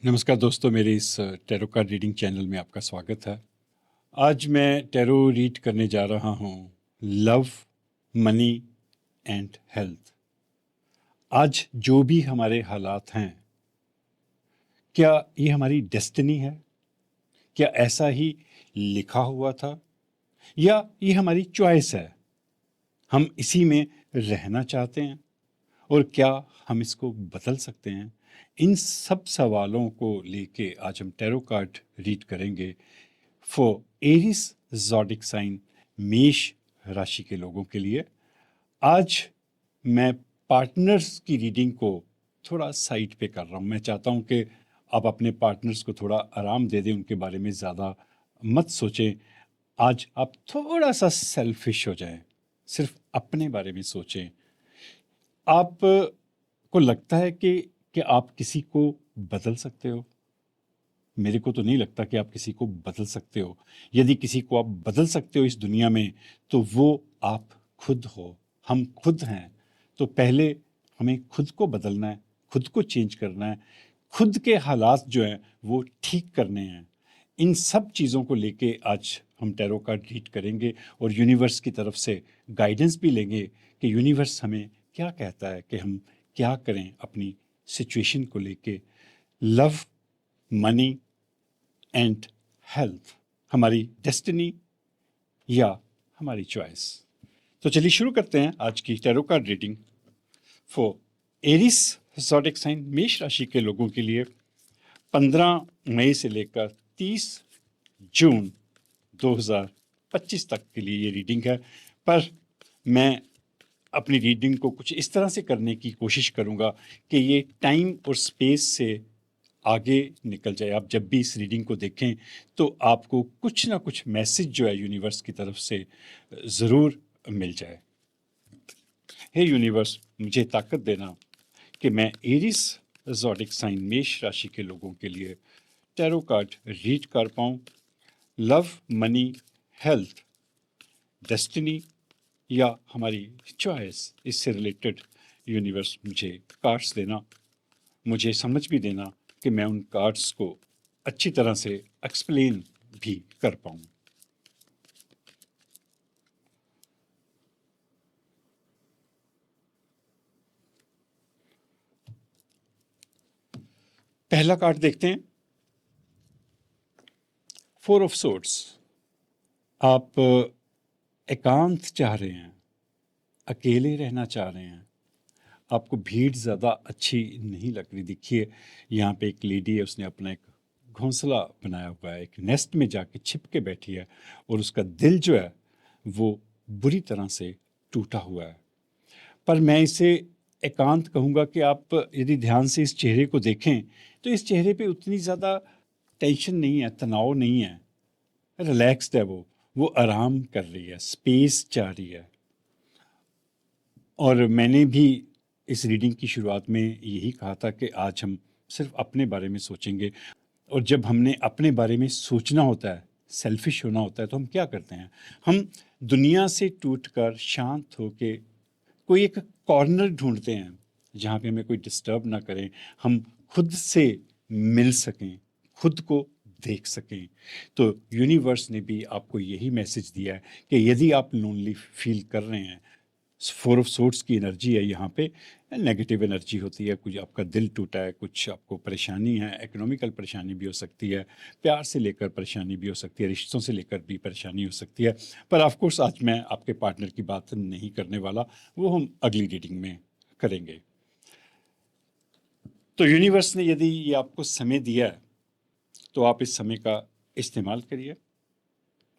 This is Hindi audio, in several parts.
नमस्कार दोस्तों, मेरे इस टैरो कार्ड रीडिंग चैनल में आपका स्वागत है। आज मैं टैरो रीड करने जा रहा हूँ लव, मनी एंड हेल्थ। आज जो भी हमारे हालात हैं, क्या ये हमारी डेस्टिनी है? क्या ऐसा ही लिखा हुआ था, या ये हमारी चॉइस है? हम इसी में रहना चाहते हैं, और क्या हम इसको बदल सकते हैं? इन सब सवालों को लेके आज हम टैरो कार्ड रीड करेंगे फॉर एरिस ज़ोडिक साइन, मेष राशि के लोगों के लिए। आज मैं पार्टनर्स की रीडिंग को थोड़ा साइड पे कर रहा हूँ। मैं चाहता हूँ कि आप अपने पार्टनर्स को थोड़ा आराम दे दें, उनके बारे में ज़्यादा मत सोचें। आज आप थोड़ा सा सेल्फिश हो जाएं, सिर्फ अपने बारे में सोचें। आप को लगता है कि आप किसी को बदल सकते हो? मेरे को तो नहीं लगता कि आप किसी को बदल सकते हो। यदि किसी को आप बदल सकते हो इस दुनिया में, तो वो आप खुद हो। हम खुद हैं। तो पहले हमें खुद को बदलना है, खुद को चेंज करना है, खुद के हालात जो हैं वो ठीक करने हैं। इन सब चीज़ों को लेके आज हम टैरो कार्ड रीड करेंगे और यूनिवर्स की तरफ से गाइडेंस भी लेंगे कि यूनिवर्स हमें क्या कहता है, कि हम क्या करें अपनी सिचुएशन को लेके। लव, मनी एंड हेल्थ, हमारी डेस्टिनी या हमारी चॉइस। तो चलिए शुरू करते हैं आज की tarot card reading for Aries zodiac sign, मेष राशि के लोगों के लिए 15 मई से लेकर 30 जून 2025 तक के लिए ये रीडिंग है। पर मैं अपनी रीडिंग को कुछ इस तरह से करने की कोशिश करूंगा कि ये टाइम और स्पेस से आगे निकल जाए। आप जब भी इस रीडिंग को देखें तो आपको कुछ ना कुछ मैसेज जो है यूनिवर्स की तरफ से ज़रूर मिल जाए। हे यूनिवर्स, मुझे ताकत देना कि मैं एरिस ज़ोडिक साइन, मेष राशि के लोगों के लिए टैरो कार्ड रीड कर पाऊँ। लव, मनी, हेल्थ, डेस्टिनी या हमारी चॉइस, इससे रिलेटेड यूनिवर्स मुझे कार्ड्स देना, मुझे समझ भी देना कि मैं उन कार्ड्स को अच्छी तरह से एक्सप्लेन भी कर पाऊँ। पहला कार्ड देखते हैं, 4 ऑफ सोर्ड्स। आप एकांत चाह रहे हैं, अकेले रहना चाह रहे हैं, आपको भीड़ ज़्यादा अच्छी नहीं लग रही। देखिए, यहाँ पे एक लेडी है, उसने अपना एक घोंसला बनाया हुआ है, एक नेस्ट में जाके छिप के बैठी है, और उसका दिल जो है वो बुरी तरह से टूटा हुआ है। पर मैं इसे एकांत कहूँगा कि आप यदि ध्यान से इस चेहरे को देखें तो इस चेहरे पे उतनी ज़्यादा टेंशन नहीं है, तनाव नहीं है, रिलैक्स्ड है। वो आराम कर रही है, स्पेस चाह रही है। और मैंने भी इस रीडिंग की शुरुआत में यही कहा था कि आज हम सिर्फ अपने बारे में सोचेंगे। और जब हमने अपने बारे में सोचना होता है, सेल्फिश होना होता है, तो हम क्या करते हैं? हम दुनिया से टूटकर शांत होके कोई एक कॉर्नर ढूंढते हैं जहाँ पे हमें कोई डिस्टर्ब ना करें, हम खुद से मिल सकें, खुद को देख सकें। तो यूनिवर्स ने भी आपको यही मैसेज दिया है कि यदि आप लोनली फील कर रहे हैं, 4 ऑफ सोर्ड्स की एनर्जी है यहाँ पे, नेगेटिव एनर्जी होती है, कुछ आपका दिल टूटा है, कुछ आपको परेशानी है, इकोनॉमिकल परेशानी भी हो सकती है, प्यार से लेकर परेशानी भी हो सकती है, रिश्तों से लेकर भी परेशानी हो सकती है। पर ऑफ कोर्स आज मैं आपके पार्टनर की बात नहीं करने वाला, वो हम अगली रीडिंग में करेंगे। तो यूनिवर्स ने यदि ये आपको समय दिया है तो आप इस समय का इस्तेमाल करिए।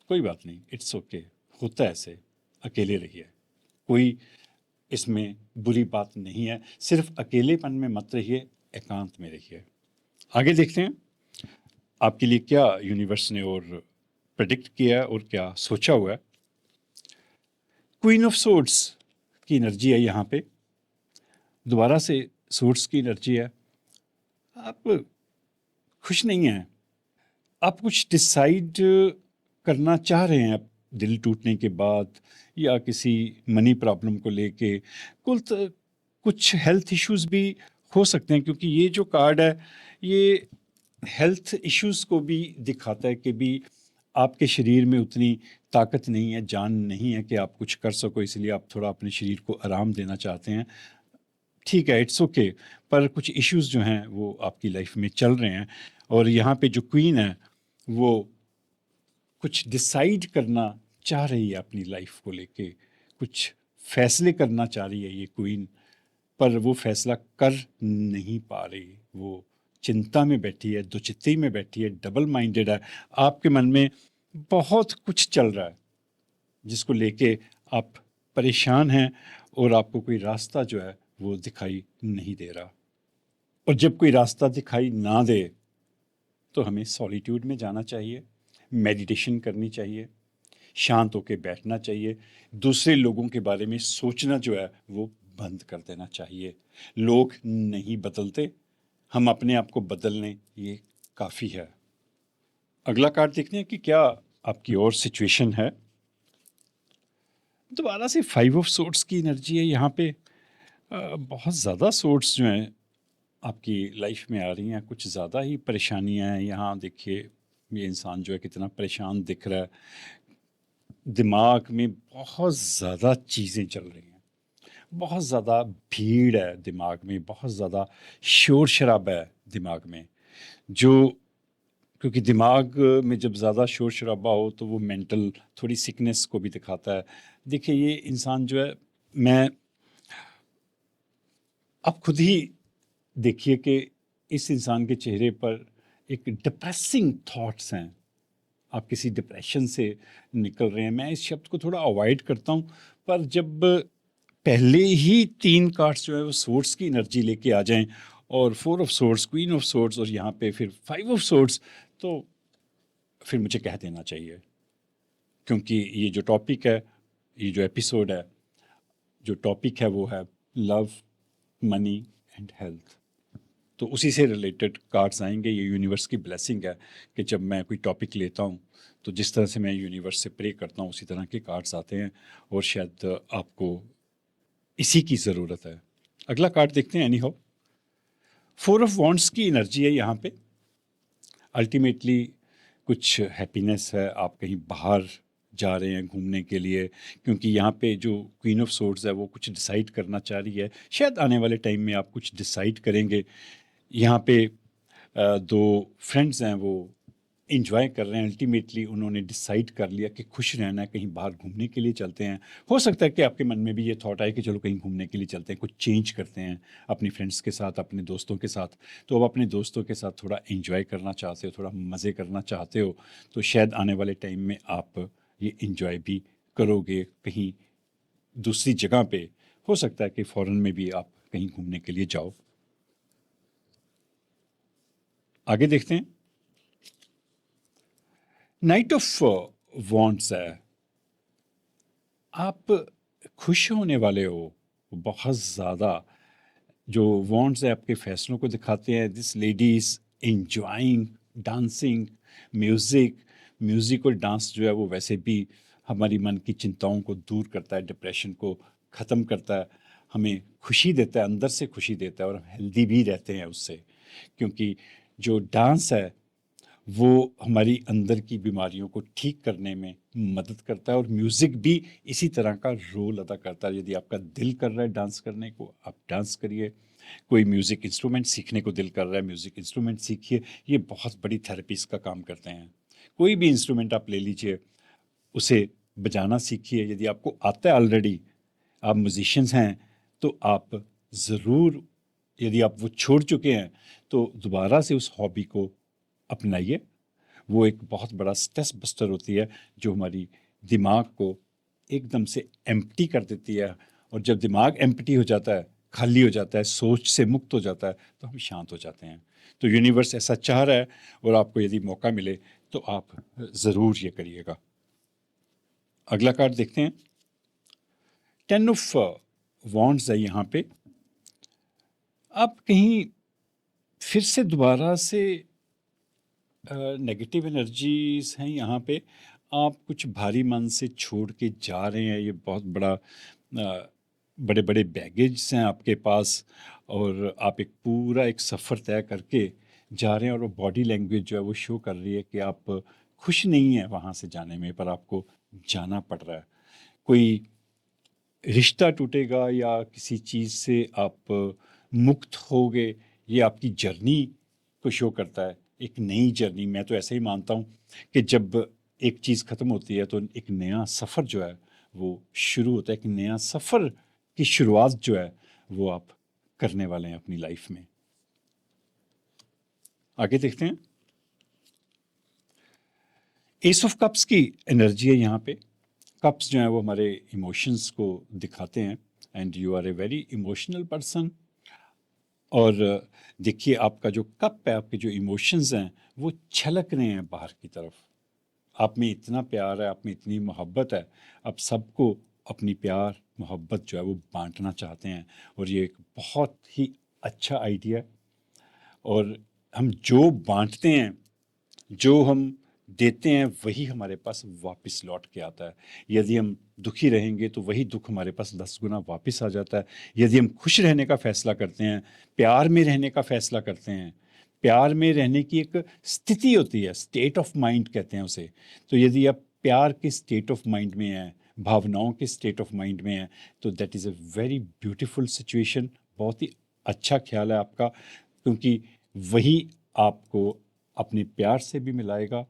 कोई बात नहीं, इट्स ओके, होता है ऐसे, अकेले रहिए, कोई इसमें बुरी बात नहीं है। सिर्फ अकेलेपन में मत रहिए, एकांत में रहिए। आगे देखते हैं आपके लिए क्या यूनिवर्स ने और प्रेडिक्ट किया है और क्या सोचा हुआ है। क्वीन ऑफ सोर्ड्स की एनर्जी है यहाँ पे, दोबारा से सोर्ड्स की एनर्जी है। आप खुश नहीं हैं, आप कुछ डिसाइड करना चाह रहे हैं, आप दिल टूटने के बाद, या किसी मनी प्रॉब्लम को लेके, कुछ हेल्थ इश्यूज भी हो सकते हैं, क्योंकि ये जो कार्ड है ये हेल्थ इश्यूज़ को भी दिखाता है कि भी आपके शरीर में उतनी ताकत नहीं है, जान नहीं है कि आप कुछ कर सको, इसलिए आप थोड़ा अपने शरीर को आराम देना चाहते हैं। ठीक है, इट्स ओके, पर कुछ इश्यूज़ जो हैं वो आपकी लाइफ में चल रहे हैं और यहाँ पे जो क्वीन है वो कुछ डिसाइड करना चाह रही है अपनी लाइफ को लेके, कुछ फैसले करना चाह रही है ये क्वीन, पर वो फैसला कर नहीं पा रही। वो चिंता में बैठी है, दुचित्ती में बैठी है, डबल माइंडेड है। आपके मन में बहुत कुछ चल रहा है जिसको लेके आप परेशान हैं और आपको कोई रास्ता जो है वो दिखाई नहीं दे रहा। और जब कोई रास्ता दिखाई ना दे तो हमें सॉलिट्यूड में जाना चाहिए, मेडिटेशन करनी चाहिए, शांत होकर बैठना चाहिए, दूसरे लोगों के बारे में सोचना जो है वो बंद कर देना चाहिए। लोग नहीं बदलते, हम अपने आप को बदल लें, ये काफ़ी है। अगला कार्ड देखते हैं कि क्या आपकी और सिचुएशन है। दोबारा से 5 ऑफ सोर्ड्स की एनर्जी है यहाँ पे। बहुत ज़्यादा सोर्ड्स जो हैं आपकी लाइफ में आ रही हैं, कुछ ज़्यादा ही परेशानियाँ हैं। यहाँ देखिए ये इंसान जो है कितना परेशान दिख रहा है, दिमाग में बहुत ज़्यादा चीज़ें चल रही हैं, बहुत ज़्यादा भीड़ है दिमाग में, बहुत ज़्यादा शोर शराबा है दिमाग में, जो क्योंकि दिमाग में जब ज़्यादा शोर शराबा हो तो वो मेंटल थोड़ी सिकनेस को भी दिखाता है। देखिए ये इंसान जो है, मैं आप खुद ही देखिए कि इस इंसान के चेहरे पर एक डिप्रेसिंग थॉट्स हैं, आप किसी डिप्रेशन से निकल रहे हैं। मैं इस शब्द को थोड़ा अवॉइड करता हूँ, पर जब पहले ही 3 कार्ड्स जो है वो सोर्स की एनर्जी लेके आ जाएं और 4 of source, queen of source और यहाँ पे फिर 5 ऑफ सोर्स, तो फिर मुझे कह देना चाहिए, क्योंकि ये जो टॉपिक है, ये जो एपिसोड है, जो टॉपिक है वो है लव, मनी एंड हेल्थ। तो उसी से रिलेटेड कार्ड्स आएंगे। ये यूनिवर्स की ब्लेसिंग है कि जब मैं कोई टॉपिक लेता हूँ तो जिस तरह से मैं यूनिवर्स से प्रे करता हूँ उसी तरह के कार्ड्स आते हैं, और शायद आपको इसी की ज़रूरत है। अगला कार्ड देखते हैं। एनी हाउ 4 ऑफ वॉन्ड्स की एनर्जी है यहाँ पे। अल्टीमेटली कुछ हैप्पीनेस है, आप कहीं बाहर जा रहे हैं घूमने के लिए, क्योंकि यहाँ पे जो क्वीन ऑफ सोर्ड्स है वो कुछ डिसाइड करना चाह रही है। शायद आने वाले टाइम में आप कुछ डिसाइड करेंगे। यहाँ पे 2 फ्रेंड्स हैं, वो एंजॉय कर रहे हैं। अल्टीमेटली उन्होंने डिसाइड कर लिया कि खुश रहना है, कहीं बाहर घूमने के लिए चलते हैं। हो सकता है कि आपके मन में भी ये थॉट आए कि चलो कहीं घूमने के लिए चलते हैं, कुछ चेंज करते हैं अपनी फ्रेंड्स के साथ, अपने दोस्तों के साथ। तो अब अपने दोस्तों के साथ थोड़ा एंजॉय करना चाहते हो, थोड़ा मज़े करना चाहते हो, तो शायद आने वाले टाइम में आप ये एंजॉय भी करोगे कहीं दूसरी जगह पे। हो सकता है कि फ़ॉरेन में भी आप कहीं घूमने के लिए जाओ। आगे देखते हैं। नाइट ऑफ वॉन्ट्स है, आप खुश होने वाले हो बहुत ज़्यादा। जो वॉन्ट्स है आपके फैसलों को दिखाते हैं। This lady is enjoying dancing, music. Music और डांस जो है वो वैसे भी हमारी मन की चिंताओं को दूर करता है, डिप्रेशन को ख़त्म करता है, हमें खुशी देता है, अंदर से खुशी देता है, और हम हेल्दी भी रहते हैं उससे, क्योंकि जो डांस है वो हमारी अंदर की बीमारियों को ठीक करने में मदद करता है, और म्यूज़िक भी इसी तरह का रोल अदा करता है। यदि आपका दिल कर रहा है डांस करने को, आप डांस करिए। कोई म्यूज़िक इंस्ट्रूमेंट सीखने को दिल कर रहा है, म्यूज़िक इंस्ट्रूमेंट सीखिए। ये बहुत बड़ी थेरेपीज़ का काम करते हैं। कोई भी इंस्ट्रूमेंट आप ले लीजिए, उसे बजाना सीखिए। यदि आपको आता है ऑलरेडी, आप म्यूजिशियंस हैं, तो आप ज़रूर, यदि आप वो छोड़ चुके हैं तो दोबारा से उस हॉबी को अपनाइए। वो एक बहुत बड़ा स्ट्रेस बस्टर होती है, जो हमारी दिमाग को एकदम से एम्प्टी कर देती है। और जब दिमाग एम्प्टी हो जाता है, खाली हो जाता है, सोच से मुक्त हो जाता है, तो हम शांत हो जाते हैं। तो यूनिवर्स ऐसा चाह रहा है, और आपको यदि मौका मिले तो आप ज़रूर ये करिएगा। अगला कार्ड देखते हैं। 10 ऑफ वॉन्ड्स है यहाँ पे। आप कहीं फिर से दोबारा से नेगेटिव एनर्जीज हैं यहाँ पे। आप कुछ भारी मन से छोड़ के जा रहे हैं। ये बहुत बड़ा बड़े बड़े बैगेज हैं आपके पास, और आप एक पूरा एक सफ़र तय करके जा रहे हैं और वो बॉडी लैंग्वेज जो है वो शो कर रही है कि आप खुश नहीं हैं वहाँ से जाने में, पर आपको जाना पड़ रहा है। कोई रिश्ता टूटेगा या किसी चीज़ से आप मुक्त होगे, ये आपकी जर्नी को शो करता है, एक नई जर्नी। मैं तो ऐसे ही मानता हूँ कि जब एक चीज़ ख़त्म होती है तो एक नया सफ़र जो है वो शुरू होता है। एक नया सफ़र की शुरुआत जो है वो आप करने वाले हैं अपनी लाइफ में। आगे देखते हैं। एस ऑफ कप्स की एनर्जी है यहाँ पे। कप्स जो है वो हमारे इमोशंस को दिखाते हैं, and you are a very emotional person. और देखिए आपका जो कप है, आपके जो इमोशंस हैं वो छलक रहे हैं बाहर की तरफ। आप में इतना प्यार है, आप में इतनी मोहब्बत है, आप सबको अपनी प्यार मोहब्बत जो है वो बांटना चाहते हैं। और ये एक बहुत ही अच्छा आइडिया है। और हम जो बांटते हैं, जो हम देते हैं, वही हमारे पास वापस लौट के आता है। यदि हम दुखी रहेंगे तो वही दुख हमारे पास 10 गुना वापस आ जाता है। यदि हम खुश रहने का फैसला करते हैं, प्यार में रहने का फैसला करते हैं, प्यार में रहने की एक स्थिति होती है, स्टेट ऑफ माइंड कहते हैं उसे। तो यदि आप प्यार के स्टेट ऑफ माइंड में हैं, भावनाओं के स्टेट ऑफ माइंड में हैं, तो that is a very beautiful situation. बहुत ही अच्छा ख्याल है आपका, क्योंकि वही आपको अपने प्यार से भी मिलाएगा।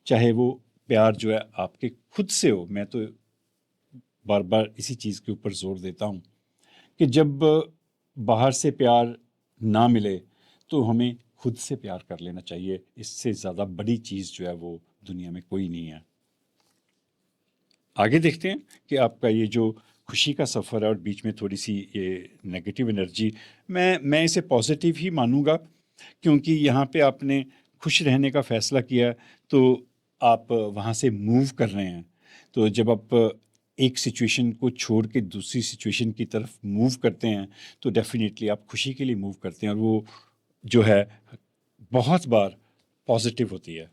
चाहे वो प्यार जो है आपके खुद से हो। मैं तो बार बार इसी चीज़ के ऊपर जोर देता हूँ कि जब बाहर से प्यार ना मिले तो हमें खुद से प्यार कर लेना चाहिए। इससे ज़्यादा बड़ी चीज़ जो है वो दुनिया में कोई नहीं है। आगे देखते हैं कि आपका ये जो खुशी का सफ़र है और बीच में थोड़ी सी ये नेगेटिव एनर्जी, मैं इसे पॉजिटिव ही मानूंगा, क्योंकि यहाँ पे आपने खुश रहने का फ़ैसला किया है, तो आप वहाँ से मूव कर रहे हैं। तो जब आप एक सिचुएशन को छोड़ के दूसरी सिचुएशन की तरफ मूव करते हैं तो डेफिनेटली आप खुशी के लिए मूव करते हैं, और वो जो है बहुत बार पॉजिटिव होती है।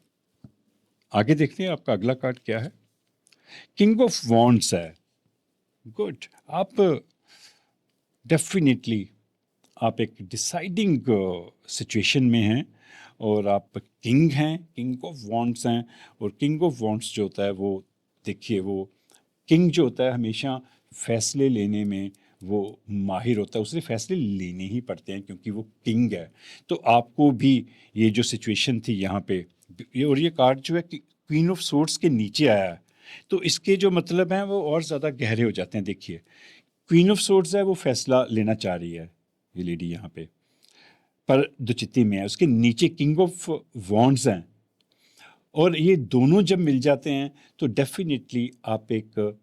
आगे देखते हैं आपका अगला कार्ड क्या है। किंग ऑफ वॉन्ड्स है। गुड। आप डेफिनेटली आप एक डिसाइडिंग सिचुएशन में हैं, और आप किंग हैं, किंग ऑफ वॉन्ड्स हैं। और किंग ऑफ वॉन्ड्स जो होता है वो, देखिए वो किंग जो होता है हमेशा फैसले लेने में वो माहिर होता है। उसे फैसले लेने ही पड़ते हैं क्योंकि वो किंग है। तो आपको भी ये जो सिचुएशन थी यहाँ पे, और ये कार्ड जो है क्वीन ऑफ सोर्ड्स के नीचे आया है, तो इसके जो मतलब हैं वो और ज़्यादा गहरे हो जाते हैं। देखिए क्वीन ऑफ सोर्ड्स है, वो फैसला लेना चाह रही है ये लेडी यहाँ पे, पर दुचित्ती में है। उसके नीचे किंग ऑफ वॉन्ड्स हैं, और ये दोनों जब मिल जाते हैं तो डेफिनेटली आप एक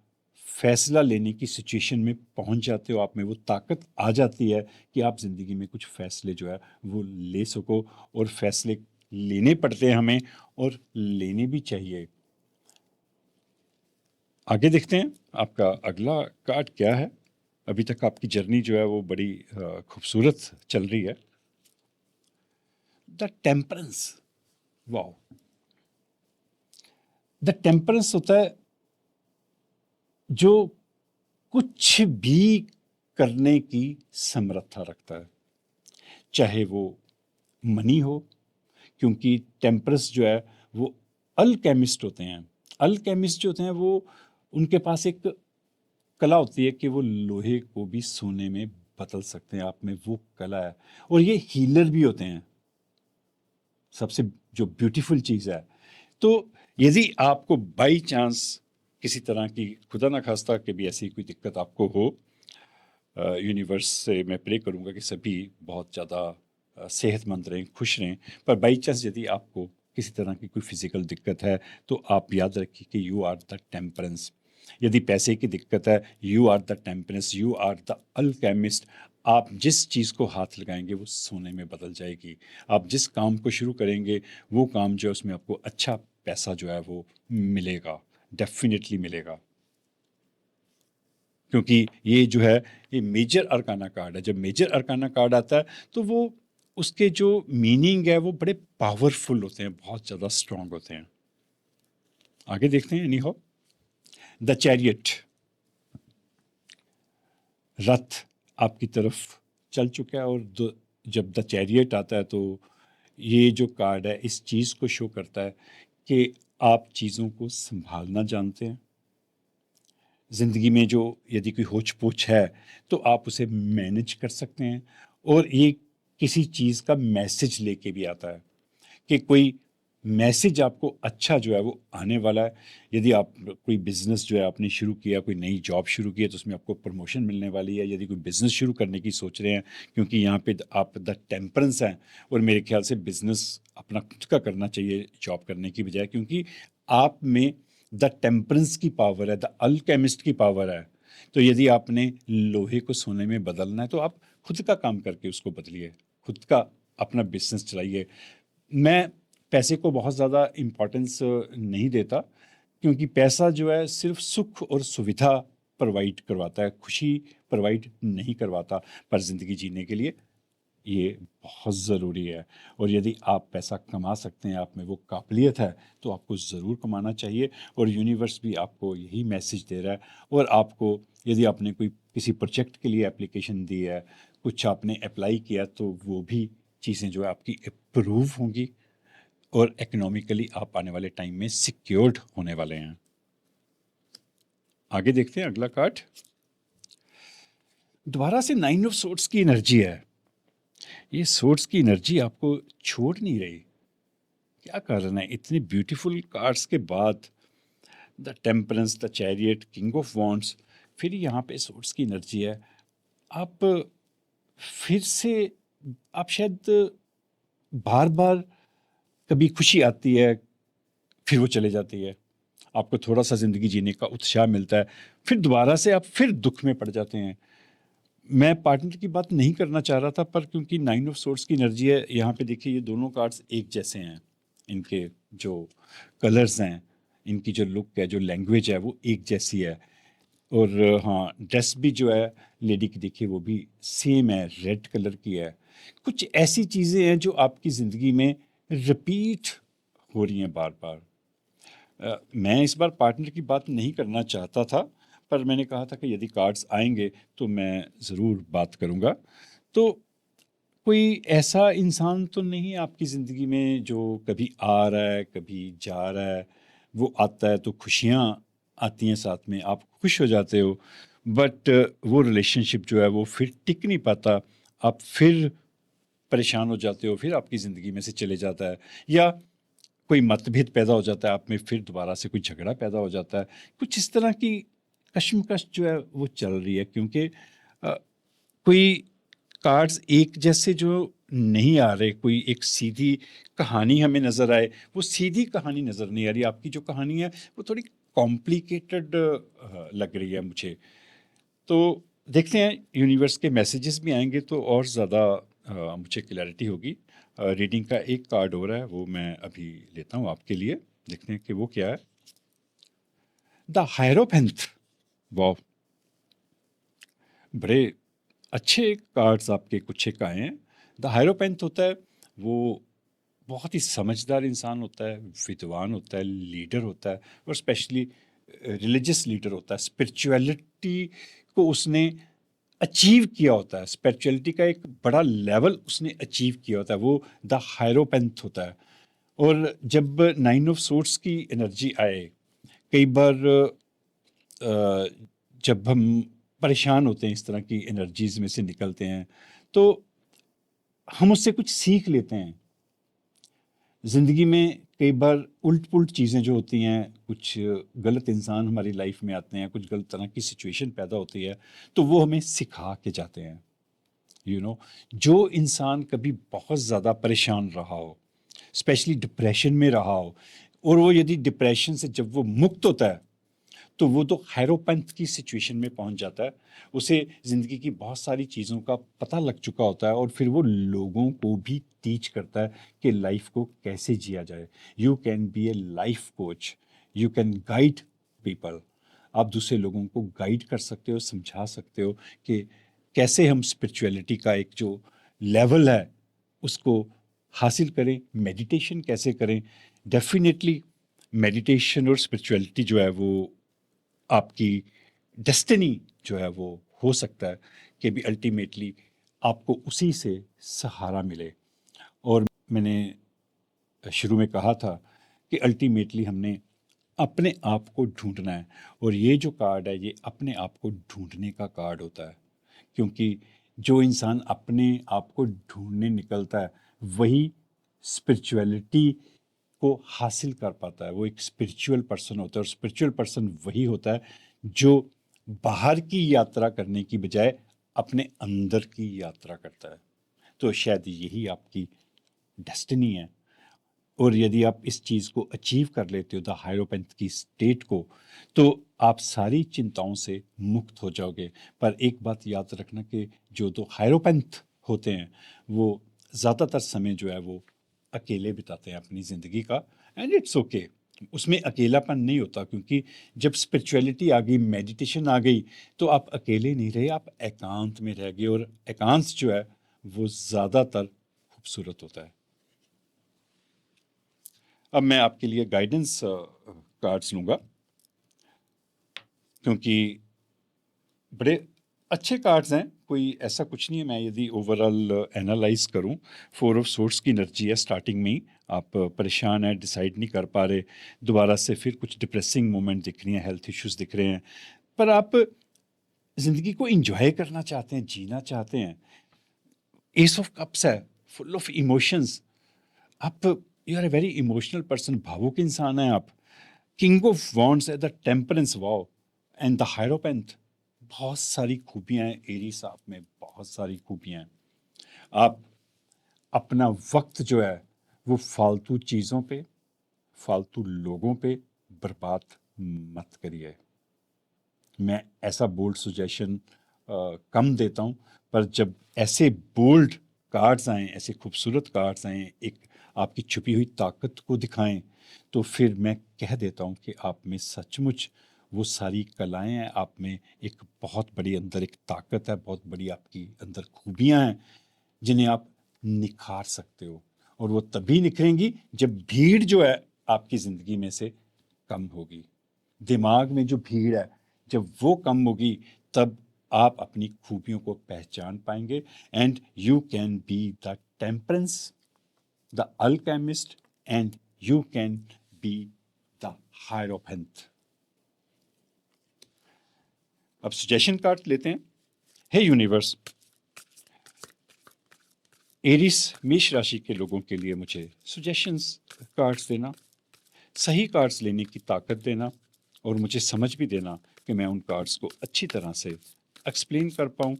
फैसला लेने की सिचुएशन में पहुंच जाते हो। आप में वो ताकत आ जाती है कि आप ज़िंदगी में कुछ फैसले जो है वो ले सको, और फैसले लेने पड़ते हैं हमें, और लेने भी चाहिए। आगे देखते हैं आपका अगला कार्ड क्या है। अभी तक आपकी जर्नी जो है वो बड़ी खूबसूरत चल रही है। The temperance. Wow. The temperance होता है जो कुछ भी करने की समर्था रखता है, चाहे वो मनी हो, क्योंकि टेम्परस जो है वो अल्केमिस्ट होते हैं। अल्केमिस्ट जो होते हैं वो, उनके पास एक कला होती है कि वो लोहे को भी सोने में बदल सकते हैं। आप में वो कला है। और ये हीलर भी होते हैं, सबसे जो ब्यूटीफुल चीज़ है। तो यदि आपको बाई चांस किसी तरह की, खुदा ना खास्ता कि भी ऐसी कोई दिक्कत आपको हो, यूनिवर्स से मैं प्रे करूंगा कि सभी बहुत ज़्यादा सेहतमंद रहें, खुश रहें। पर बाई चांस यदि आपको किसी तरह की कोई फिजिकल दिक्कत है तो आप याद रखिए कि यू आर द टेम्परेंस। यदि पैसे की दिक्कत है, you are the temperance, you are the alchemist. आप जिस चीज़ को हाथ लगाएंगे वो सोने में बदल जाएगी। आप जिस काम को शुरू करेंगे वो काम जो है उसमें आपको अच्छा पैसा जो है वो मिलेगा, डेफिनेटली मिलेगा। क्योंकि ये जो है ये मेजर अरकाना कार्ड है। जब मेजर अरकाना कार्ड आता है तो वो, उसके जो मीनिंग है वो बड़े पावरफुल होते हैं, बहुत ज़्यादा स्ट्रांग होते हैं। आगे देखते हैं। एनी हाउ, द चैरियट, रथ आपकी तरफ चल चुका है। और जब द चैरियट आता है तो ये जो कार्ड है इस चीज़ को शो करता है कि आप चीज़ों को संभालना जानते हैं। ज़िंदगी में जो यदि कोई होच-पोच है, तो आप उसे मैनेज कर सकते हैं और ये किसी चीज़ का मैसेज लेके भी आता है कि कोई मैसेज आपको अच्छा जो है वो आने वाला है। यदि आप कोई बिज़नेस जो है आपने शुरू किया, कोई नई जॉब शुरू की है, तो उसमें आपको प्रमोशन मिलने वाली है। यदि कोई बिज़नेस शुरू करने की सोच रहे हैं, क्योंकि यहाँ पे आप द टेम्परेंस हैं और मेरे ख्याल से बिज़नेस अपना खुद का करना चाहिए जॉब करने की बजाय, क्योंकि आप में द टेम्परेंस की पावर है, द अल्केमिस्ट की पावर है। तो यदि आपने लोहे को सोने में बदलना है, तो आप खुद का काम करके उसको बदलिए, खुद का अपना बिज़नेस चलाइए। मैं पैसे को बहुत ज़्यादा इम्पोर्टेंस नहीं देता, क्योंकि पैसा जो है सिर्फ़ सुख और सुविधा प्रोवाइड करवाता है, खुशी प्रोवाइड नहीं करवाता। पर ज़िंदगी जीने के लिए ये बहुत ज़रूरी है और यदि आप पैसा कमा सकते हैं, आप में वो काबिलियत है, तो आपको ज़रूर कमाना चाहिए और यूनिवर्स भी आपको यही मैसेज दे रहा है। और आपको यदि आपने कोई किसी प्रोजेक्ट के लिए एप्लीकेशन दी है, कुछ आपने अप्लाई किया, तो वो भी चीज़ें जो है आपकी अप्रूव होंगी और इकोनॉमिकली आप आने वाले टाइम में सिक्योर्ड होने वाले हैं। आगे देखते हैं अगला कार्ड। दोबारा से 9 ऑफ सोर्ड्स की एनर्जी है। ये सोर्ड्स की एनर्जी आपको छोड़ नहीं रही। क्या कारण है? इतने ब्यूटीफुल कार्ड्स के बाद the temperance, the chariot, king of wands, फिर यहाँ पे सोर्ड्स की एनर्जी है। आप फिर से आप शायद बार बार कभी खुशी आती है, फिर वो चले जाती है। आपको थोड़ा सा ज़िंदगी जीने का उत्साह मिलता है, फिर दोबारा से आप फिर दुख में पड़ जाते हैं। मैं पार्टनर की बात नहीं करना चाह रहा था, पर क्योंकि 9 ऑफ सोर्ड्स की एनर्जी है, यहाँ पे देखिए ये दोनों कार्ड्स एक जैसे हैं। इनके जो कलर्स हैं, इनकी जो लुक है, जो लैंग्वेज है, वो एक जैसी है। और हाँ, ड्रेस भी जो है लेडी की देखिए वो भी सेम है, रेड कलर की है। कुछ ऐसी चीज़ें हैं जो आपकी ज़िंदगी में रिपीट हो रही हैं बार-बार। मैं इस बार पार्टनर की बात नहीं करना चाहता था, पर मैंने कहा था कि यदि कार्ड्स आएँगे तो मैं ज़रूर बात करूँगा। तो कोई ऐसा इंसान तो नहीं है आपकी ज़िंदगी में जो कभी आ रहा है, कभी जा रहा है। वो आता है तो खुशियाँ आती हैं साथ में, आप खुश हो जाते हो, बट वो रिलेशनशिप जो है वो फिर टिक नहीं पाता। आप फिर परेशान हो जाते हो, फिर आपकी ज़िंदगी में से चले जाता है, या कोई मतभेद पैदा हो जाता है आप में, फिर दोबारा से कोई झगड़ा पैदा हो जाता है। कुछ इस तरह की कशमकश जो है वो चल रही है, क्योंकि कोई कार्ड्स एक जैसे जो नहीं आ रहे, कोई एक सीधी कहानी हमें नज़र आए, वो सीधी कहानी नज़र नहीं आ रही। आपकी जो कहानी है वो थोड़ी कॉम्प्लिकेटेड लग रही है मुझे। तो देखते हैं, यूनिवर्स के मैसेजेस भी आएँगे तो और ज़्यादा मुझे क्लैरिटी होगी। रीडिंग का एक कार्ड हो रहा है, वो मैं अभी लेता हूँ आपके लिए। देखते हैं कि वो क्या है। द हायरोफेंथ। वाह! बड़े अच्छे कार्ड्स आपके कुछ एक आए हैं। द हायरोफेंथ होता है, वो बहुत ही समझदार इंसान होता है, विद्वान होता है, लीडर होता है और स्पेशली रिलीजियस लीडर होता है। स्पिरिचुअलिटी को उसने अचीव किया होता है, स्पिरिचुअलिटी का एक बड़ा लेवल उसने अचीव किया होता है, वो द हायरोपेंथ होता है। और जब 9 ऑफ सोर्ड्स की एनर्जी आए, कई बार जब हम परेशान होते हैं, इस तरह की एनर्जीज में से निकलते हैं, तो हम उससे कुछ सीख लेते हैं। ज़िंदगी में कई बार उलट-पुलट चीज़ें जो होती हैं, कुछ गलत इंसान हमारी लाइफ में आते हैं, कुछ गलत तरह की सिचुएशन पैदा होती है, तो वो हमें सिखा के जाते हैं। जो इंसान कभी बहुत ज़्यादा परेशान रहा हो, स्पेशली डिप्रेशन में रहा हो, और वो यदि डिप्रेशन से जब वो मुक्त होता है, तो वो तो खैरोपंथ की सिचुएशन में पहुंच जाता है। उसे ज़िंदगी की बहुत सारी चीज़ों का पता लग चुका होता है और फिर वो लोगों को भी टीच करता है कि लाइफ को कैसे जिया जाए। You can B A life coach, you can guide people. आप दूसरे लोगों को गाइड कर सकते हो, समझा सकते हो कि कैसे हम स्पिरिचुअलिटी का एक जो लेवल है उसको हासिल करें, मेडिटेशन कैसे करें। डेफिनेटली मेडिटेशन और स्पिरिचुअलिटी जो है वो आपकी डेस्टिनी जो है वो हो सकता है कि भी अल्टीमेटली आपको उसी से सहारा मिले। और मैंने शुरू में कहा था कि अल्टीमेटली हमने अपने आप को ढूंढना है, और ये जो कार्ड है ये अपने आप को ढूंढने का कार्ड होता है, क्योंकि जो इंसान अपने आप को ढूंढने निकलता है वही स्पिरिचुअलिटी को हासिल कर पाता है, वो एक स्पिरिचुअल पर्सन होता है। और स्पिरिचुअल पर्सन वही होता है जो बाहर की यात्रा करने की बजाय अपने अंदर की यात्रा करता है। तो शायद यही आपकी डेस्टिनी है, और यदि आप इस चीज़ को अचीव कर लेते हो, द हायरोपेंथ की स्टेट को, तो आप सारी चिंताओं से मुक्त हो जाओगे। पर एक बात याद रखना कि जो दो हायरोपेंथ होते हैं वो ज़्यादातर समय जो है वो अकेले बिताते हैं अपनी ज़िंदगी का, एंड इट्स ओके। उसमें अकेलापन नहीं होता, क्योंकि जब स्पिरिचुअलिटी आ गई, मेडिटेशन आ गई, तो आप अकेले नहीं रहे, आप एकांत में रह गए, और एकांत जो है वो ज़्यादातर खूबसूरत होता है। अब मैं आपके लिए गाइडेंस कार्ड्स लूँगा, क्योंकि बड़े अच्छे कार्ड्स हैं, कोई ऐसा कुछ नहीं है। मैं यदि ओवरऑल एनालाइज करूं, 4 ऑफ सोर्ड्स की एनर्जी है स्टार्टिंग में ही। आप परेशान हैं, डिसाइड नहीं कर पा रहे, दोबारा से फिर कुछ डिप्रेसिंग मोमेंट दिख रही हैं, हेल्थ इश्यूज दिख रहे हैं, पर आप ज़िंदगी को इंजॉय करना चाहते हैं, जीना चाहते हैं। एस ऑफ कप्स है, फुल ऑफ इमोशंस। आप you are a very emotional person, भावुक इंसान है आप। किंग ऑफ वॉन्ड्स है, the temperance wow and the hierophant. बहुत सारी खूबियां हैं एरीज आप में, बहुत सारी खूबियां हैं। आप अपना वक्त जो है वो फालतू चीज़ों पे, फालतू लोगों पे बर्बाद मत करिए। मैं ऐसा बोल्ड सजेशन कम देता हूँ, पर जब ऐसे बोल्ड कार्ड्स आएँ, ऐसे खूबसूरत कार्ड्स आएँ, एक आपकी छुपी हुई ताकत को दिखाएं, तो फिर मैं कह देता हूँ कि आप में सचमुच वो सारी कलाएं हैं, आप में एक बहुत बड़ी अंदर एक ताकत है, बहुत बड़ी आपकी अंदर खूबियाँ हैं जिन्हें आप निखार सकते हो। और वो तभी निखरेंगी जब भीड़ जो है आपकी ज़िंदगी में से कम होगी। दिमाग में जो भीड़ है जब वो कम होगी, तब आप अपनी खूबियों को पहचान पाएंगे, and you can be the temperance, the alchemist, and you can be the hierophant. अब सजेशन कार्ड लेते हैं। हे यूनिवर्स, एरिस मेष राशि के लोगों के लिए मुझे सजेशंस कार्ड्स देना, सही कार्ड्स लेने की ताकत देना, और मुझे समझ भी देना कि मैं उन कार्ड्स को अच्छी तरह से एक्सप्लेन कर पाऊँ,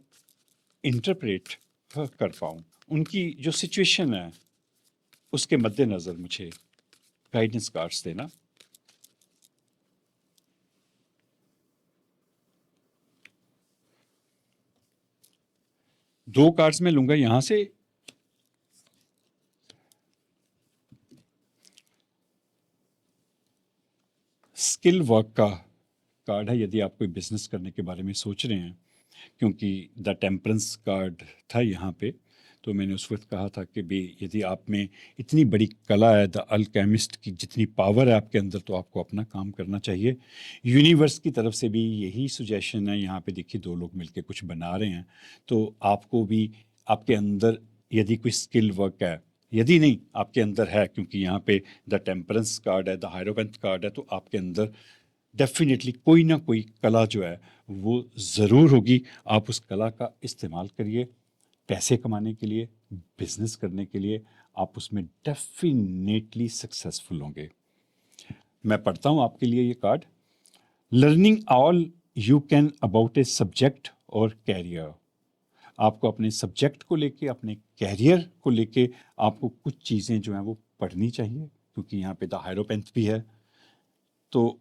इंटरप्रेट कर पाऊँ। उनकी जो सिचुएशन है उसके मद्देनज़र मुझे गाइडेंस कार्ड्स देना। दो कार्ड्स मैं लूँगा यहाँ से। स्किल वर्क का कार्ड है, यदि आप कोई बिजनेस करने के बारे में सोच रहे हैं, क्योंकि द टेम्परेंस कार्ड था यहाँ पे, तो मैंने उस वक्त कहा था कि भी यदि आप में इतनी बड़ी कला है, द अल्केमिस्ट की जितनी पावर है आपके अंदर, तो आपको अपना काम करना चाहिए। यूनिवर्स की तरफ से भी यही सुजेशन है। यहाँ पे देखिए दो लोग मिलके कुछ बना रहे हैं, तो आपको भी आपके अंदर यदि कोई स्किल वर्क है, यदि नहीं आपके अंदर है, क्योंकि यहाँ पे द टेम्परेंस कार्ड है, द हायरोपेंथ कार्ड है, तो आपके अंदर डेफिनेटली कोई ना कोई कला जो है वो ज़रूर होगी। आप उस कला का इस्तेमाल करिए पैसे कमाने के लिए, बिजनेस करने के लिए। आप उसमें डेफिनेटली सक्सेसफुल होंगे। मैं पढ़ता हूँ आपके लिए ये card. Learning all you can about a subject और कैरियर। आपको अपने सब्जेक्ट को लेके, अपने कैरियर को लेके आपको कुछ चीज़ें जो हैं वो पढ़नी चाहिए, क्योंकि यहाँ पे द हायरोपेंथ भी है। तो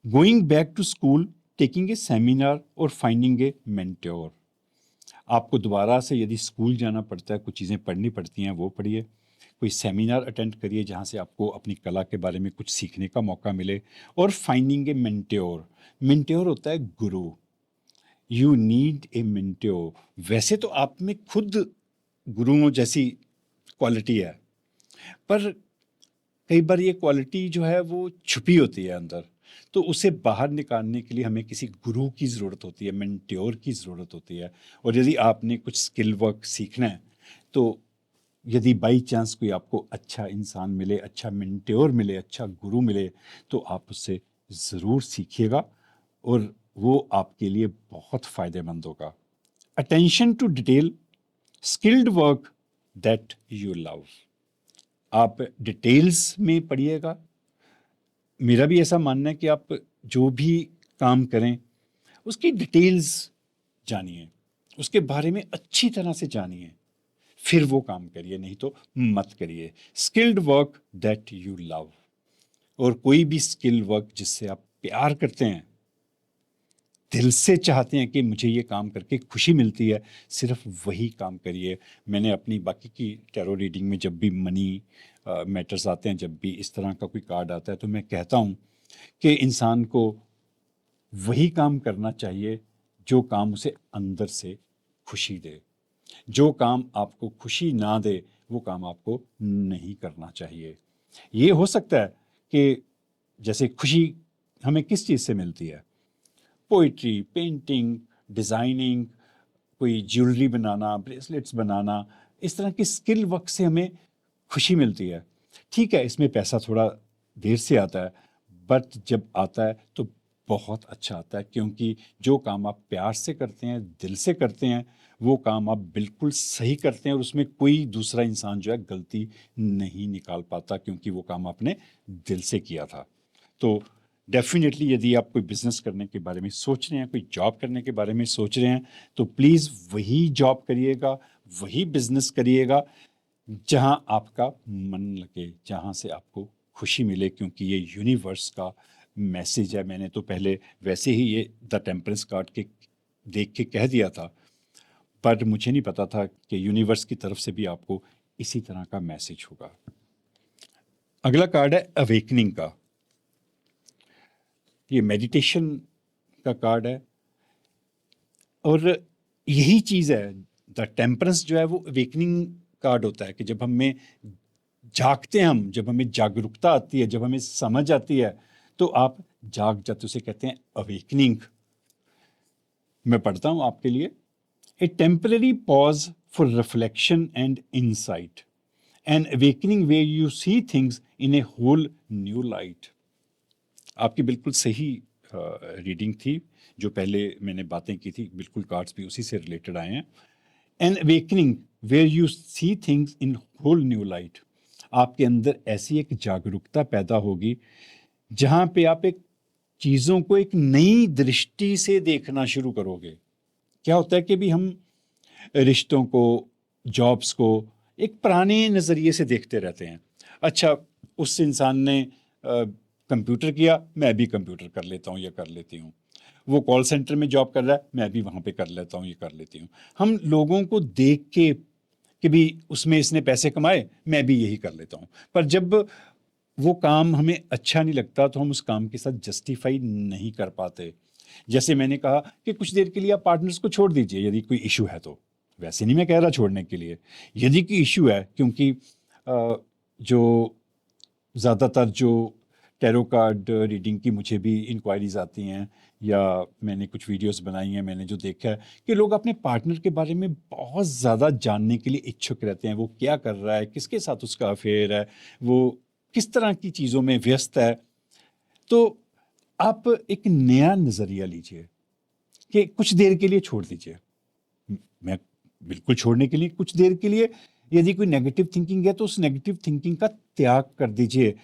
going back to school, taking a seminar और फाइंडिंग ए मेंटोर। आपको दोबारा से यदि स्कूल जाना पड़ता है, कुछ चीज़ें पढ़नी पड़ती हैं, वो पढ़िए। कोई सेमिनार अटेंड करिए जहाँ से आपको अपनी कला के बारे में कुछ सीखने का मौका मिले। और फाइंडिंग ए मेंटोर, मेंटोर होता है गुरु। You need a mentor. वैसे तो आप में खुद गुरुओं जैसी क्वालिटी है, पर कई बार ये क्वालिटी जो है वो छुपी होती है अंदर, तो उसे बाहर निकालने के लिए हमें किसी गुरु की ज़रूरत होती है, मेंटोर की ज़रूरत होती है। और यदि आपने कुछ स्किल वर्क सीखना है, तो यदि बाई चांस कोई आपको अच्छा इंसान मिले, अच्छा मेंटोर मिले, अच्छा गुरु मिले, तो आप उससे ज़रूर सीखिएगा और वो आपके लिए बहुत फ़ायदेमंद होगा। Attention to detail, skilled work that you love. आप डिटेल्स में पढ़िएगा। मेरा भी ऐसा मानना है कि आप जो भी काम करें उसकी डिटेल्स जानिए, उसके बारे में अच्छी तरह से जानिए, फिर वो काम करिए, नहीं तो मत करिए। Skilled work that you love, और कोई भी स्किल वर्क जिससे आप प्यार करते हैं, दिल से चाहते हैं कि मुझे ये काम करके खुशी मिलती है, सिर्फ वही काम करिए। मैंने अपनी बाकी की टैरो रीडिंग में जब भी मनी मैटर्स आते हैं, जब भी इस तरह का कोई कार्ड आता है, तो मैं कहता हूँ कि इंसान को वही काम करना चाहिए जो काम उसे अंदर से खुशी दे। जो काम आपको खुशी ना दे, वो काम आपको नहीं करना चाहिए। ये हो सकता है कि जैसे खुशी हमें किस चीज़ से मिलती है? पोइट्री, पेंटिंग, डिज़ाइनिंग, कोई ज्वेलरी बनाना, ब्रेसलेट्स बनाना, इस तरह की स्किल वर्क से हमें खुशी मिलती है। ठीक है, इसमें पैसा थोड़ा देर से आता है, बट जब आता है तो बहुत अच्छा आता है, क्योंकि जो काम आप प्यार से करते हैं, दिल से करते हैं, वो काम आप बिल्कुल सही करते हैं और उसमें कोई दूसरा इंसान जो है गलती नहीं निकाल पाता, क्योंकि वो काम आपने दिल से किया था। तो डेफिनेटली यदि आप कोई बिजनेस करने के बारे में सोच रहे हैं, कोई जॉब करने के बारे में सोच रहे हैं, तो प्लीज़ वही जॉब करिएगा, वही बिजनेस करिएगा जहां आपका मन लगे, जहां से आपको खुशी मिले, क्योंकि ये यूनिवर्स का मैसेज है। मैंने तो पहले वैसे ही ये द टेम्परेंस कार्ड के देख के कह दिया था, पर मुझे नहीं पता था कि यूनिवर्स की तरफ से भी आपको इसी तरह का मैसेज होगा। अगला कार्ड है अवेकनिंग का। ये मेडिटेशन का कार्ड है और यही चीज़ है, द टेम्परेंस जो है वो अवेकनिंग कार्ड होता है कि जब हमें जागते हैं, हम जब हमें जागरूकता आती है, जब हमें समझ आती है, तो आप जाग जाते, उसे कहते हैं अवेकनिंग। मैं पढ़ता हूं आपके लिए। A temporary pause for reflection and insight, an awakening way you see things in a whole new light. आपकी बिल्कुल सही रीडिंग थी, जो पहले मैंने बातें की थी, बिल्कुल कार्ड्स भी उसी से रिलेटेड आए हैं। An awakening where you see things in whole new light. आपके अंदर ऐसी एक जागरूकता पैदा होगी जहां पे आप एक चीज़ों को एक नई दृष्टि से देखना शुरू करोगे। क्या होता है कि भी हम रिश्तों को, जॉब्स को एक पुराने नज़रिए से देखते रहते हैं। अच्छा, उस इंसान ने कंप्यूटर किया, मैं भी कंप्यूटर कर लेता हूँ या कर लेती हूँ। वो कॉल सेंटर में जॉब कर रहा है, मैं भी वहाँ पे कर लेता हूँ, ये कर लेती हूँ। हम लोगों को देख के कि भी उसमें इसने पैसे कमाए, मैं भी यही कर लेता हूँ। पर जब वो काम हमें अच्छा नहीं लगता, तो हम उस काम के साथ जस्टिफाई नहीं कर पाते। जैसे मैंने कहा कि कुछ देर के लिए आप पार्टनर्स को छोड़ दीजिए यदि कोई इशू है तो। वैसे नहीं मैं कह रहा छोड़ने के लिए, यदि कोई इशू है, क्योंकि जो ज़्यादातर जो टैरो कार्ड रीडिंग की मुझे भी इंक्वायरीज आती हैं, या मैंने कुछ वीडियोस बनाई हैं, मैंने जो देखा है कि लोग अपने पार्टनर के बारे में बहुत ज़्यादा जानने के लिए इच्छुक रहते हैं। वो क्या कर रहा है, किसके साथ उसका अफेयर है, वो किस तरह की चीज़ों में व्यस्त है। तो आप एक नया नज़रिया लीजिए कि कुछ देर के लिए छोड़ दीजिए। मैं बिल्कुल छोड़ने के लिए, कुछ देर के लिए यदि कोई नेगेटिव थिंकिंग है तो उस नेगेटिव थिंकिंग का त्याग कर दीजिए,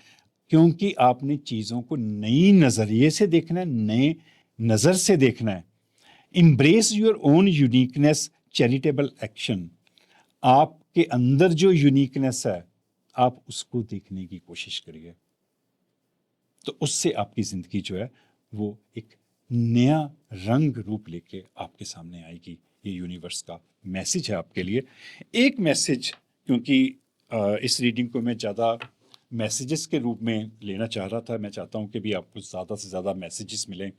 क्योंकि आपने चीज़ों को नई नज़रिए से देखना है, नए नज़र से देखना है। embrace your own uniqueness, charitable action. आपके अंदर जो यूनिकनेस है, आप उसको देखने की कोशिश करिए, तो उससे आपकी ज़िंदगी जो है वो एक नया रंग रूप लेके आपके सामने आएगी। ये यूनिवर्स का मैसेज है आपके लिए। एक मैसेज, क्योंकि इस रीडिंग को मैं ज़्यादा मैसेजेस के रूप में लेना चाह रहा था, मैं चाहता हूँ कि भी आपको ज़्यादा से ज़्यादा मैसेजेस मिलें।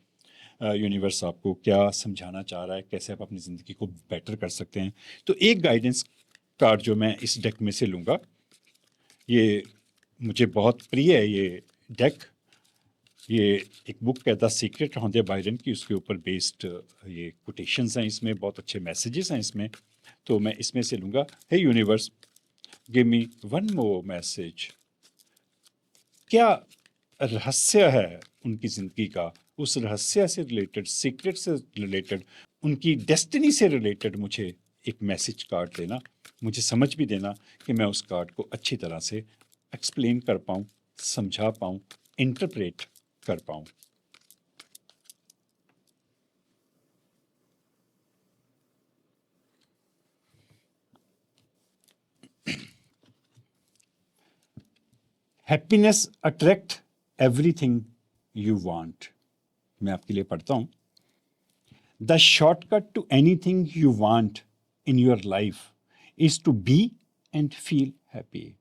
यूनिवर्स आपको क्या समझाना चाह रहा है, कैसे आप अपनी ज़िंदगी को बेटर कर सकते हैं। तो एक गाइडेंस कार्ड जो मैं इस डेक में से लूँगा, ये मुझे बहुत प्रिय है ये डेक। ये एक बुक है द सीक्रेट हौंदे बायरन की, उसके ऊपर बेस्ड ये कोटेशंस हैं, इसमें बहुत अच्छे मैसेजेस हैं इसमें। तो मैं इसमें से लूँगा, hey universe, give me one more message. क्या रहस्य है उनकी जिंदगी का, उस रहस्य से रिलेटेड, सीक्रेट से रिलेटेड, उनकी डेस्टिनी से रिलेटेड मुझे एक मैसेज कार्ड देना, मुझे समझ भी देना कि मैं उस कार्ड को अच्छी तरह से एक्सप्लेन कर पाऊँ, समझा पाऊँ, इंटरप्रेट कर पाऊँ। Happiness attract everything you want. मैं आपके लिए पढ़ता हूं। The shortcut to anything you want in your life is to be and feel happy.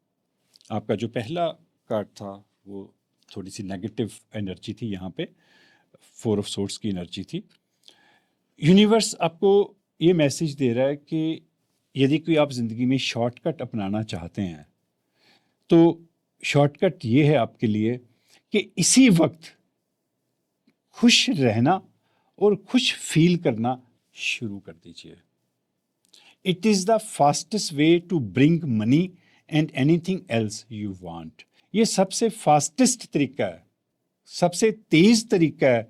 आपका जो पहला कार्ड था वो थोड़ी सी नेगेटिव एनर्जी थी, यहाँ पे 4 ऑफ सोर्ड्स की एनर्जी थी। यूनिवर्स आपको ये मैसेज दे रहा है कि यदि कोई आप ज़िंदगी में शॉर्टकट अपनाना चाहते हैं तो शॉर्टकट ये है आपके लिए कि इसी वक्त खुश रहना और खुश फील करना शुरू कर दीजिए। It is the fastest way to bring money and anything else you want. ये सबसे फास्टेस्ट तरीका है, सबसे तेज तरीका है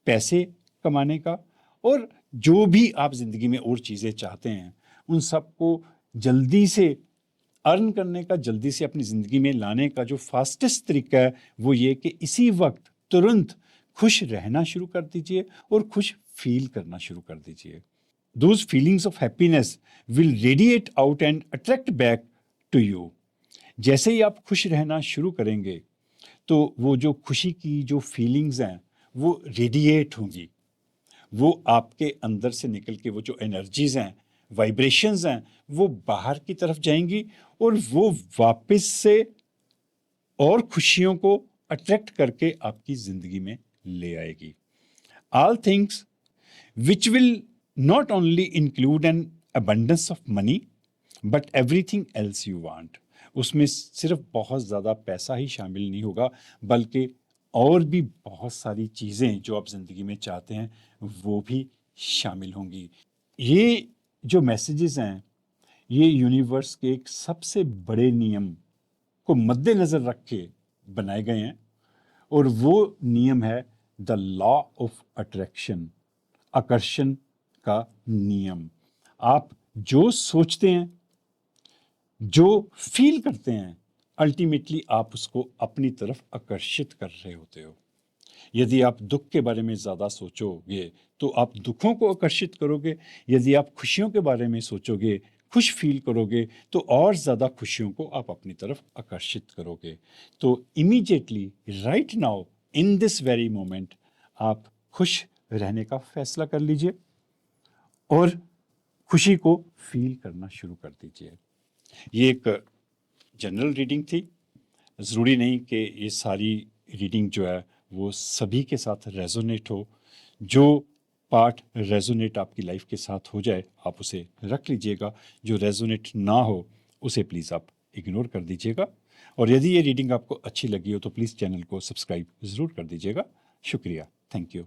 पैसे कमाने का, और जो भी आप जिंदगी में और चीज़ें चाहते हैं उन सबको जल्दी से अर्न करने का, जल्दी से अपनी ज़िंदगी में लाने का जो फास्टेस्ट तरीका है वो ये कि इसी वक्त तुरंत खुश रहना शुरू कर दीजिए और खुश फील करना शुरू कर दीजिए। Those feelings of happiness will radiate out and attract back to you। जैसे ही आप खुश रहना शुरू करेंगे तो वो जो खुशी की जो फीलिंग्स हैं वो रेडिएट होंगी, वो आपके अंदर से निकल के वो जो एनर्जीज हैं, वाइब्रेशंस हैं, वो बाहर की तरफ जाएंगी और वो वापस से और खुशियों को अट्रैक्ट करके आपकी जिंदगी में ले आएगी। All things which will not only include an abundance of money but everything else you want। उसमें सिर्फ बहुत ज़्यादा पैसा ही शामिल नहीं होगा बल्कि और भी बहुत सारी चीज़ें जो आप ज़िंदगी में चाहते हैं वो भी शामिल होंगी। ये जो मैसेजेस हैं ये यूनिवर्स के एक सबसे बड़े नियम को मद्देनज़र रख के बनाए गए हैं और वो नियम है द लॉ ऑफ अट्रैक्शन, आकर्षण का नियम। आप जो सोचते हैं, जो फील करते हैं, अल्टीमेटली आप उसको अपनी तरफ आकर्षित कर रहे होते हो। यदि आप दुख के बारे में ज़्यादा सोचोगे तो आप दुखों को आकर्षित करोगे, यदि आप खुशियों के बारे में सोचोगे, खुश फील करोगे तो और ज़्यादा खुशियों को आप अपनी तरफ आकर्षित करोगे। तो immediately right now in this very moment आप खुश रहने का फैसला कर लीजिए और खुशी को फील करना शुरू कर दीजिए। ये एक जनरल रीडिंग थी, ज़रूरी नहीं कि ये सारी रीडिंग जो है वो सभी के साथ रेजोनेट हो। जो पार्ट रेजोनेट आपकी लाइफ के साथ हो जाए आप उसे रख लीजिएगा, जो रेजोनेट ना हो उसे प्लीज़ आप इग्नोर कर दीजिएगा। और यदि ये रीडिंग आपको अच्छी लगी हो तो प्लीज़ चैनल को सब्सक्राइब ज़रूर कर दीजिएगा। शुक्रिया, थैंक यू।